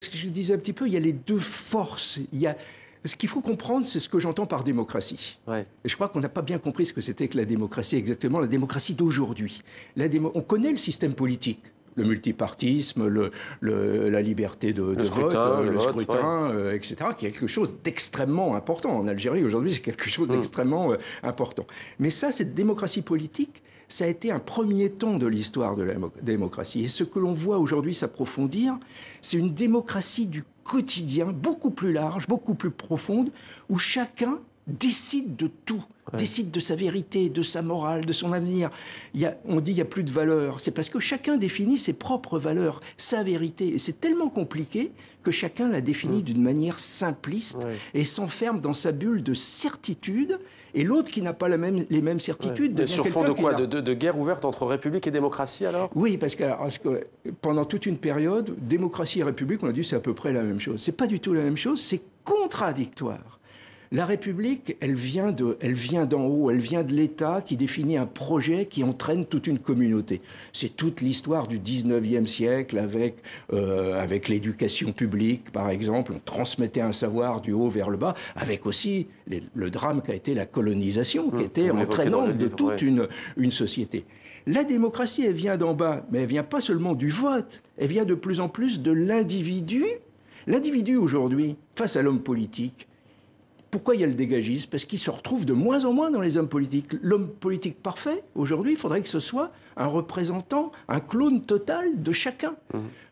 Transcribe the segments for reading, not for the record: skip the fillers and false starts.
Ce que je disais un petit peu, il y a les deux forces. Ce qu'il faut comprendre, c'est ce que j'entends par démocratie. Ouais. Et je crois qu'on n'a pas bien compris ce que c'était que la démocratie exactement, la démocratie d'aujourd'hui. On connaît le système politique, le multipartisme, la liberté de vote, scrutin, le vote, scrutin, etc., qui est quelque chose d'extrêmement important. En Algérie, aujourd'hui, c'est quelque chose d'extrêmement important. Mais ça, cette démocratie politique, ça a été un premier temps de l'histoire de la démocratie. Et ce que l'on voit aujourd'hui s'approfondir, c'est une démocratie du quotidien, beaucoup plus large, beaucoup plus profonde, où chacun décide de tout, décide de sa vérité, de sa morale, de son avenir. On dit qu'il n'y a plus de valeurs. C'est parce que chacun définit ses propres valeurs, sa vérité. Et c'est tellement compliqué que chacun la définit d'une manière simpliste et s'enferme dans sa bulle de certitude. Et l'autre qui n'a pas les mêmes certitudes devient sur fond de quoi? De guerre ouverte entre République et démocratie, alors? Oui, parce que pendant toute une période, démocratie et République, on a dit c'est à peu près la même chose. C'est pas du tout la même chose, c'est contradictoire. La République, elle vient d'en haut, elle vient de l'État qui définit un projet qui entraîne toute une communauté. C'est toute l'histoire du 19e siècle avec l'éducation publique, par exemple. On transmettait un savoir du haut vers le bas, avec aussi le drame qu'a été la colonisation, qui était entraînante de toute une société. La démocratie, elle vient d'en bas, mais elle vient pas seulement du vote, elle vient de plus en plus de l'individu. L'individu, aujourd'hui, face à l'homme politique, pourquoi il y a le dégagisme? Parce qu'il se retrouve de moins en moins dans les hommes politiques. L'homme politique parfait, aujourd'hui, il faudrait que ce soit un représentant, un clone total de chacun.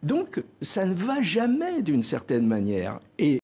Donc, ça ne va jamais d'une certaine manière. Et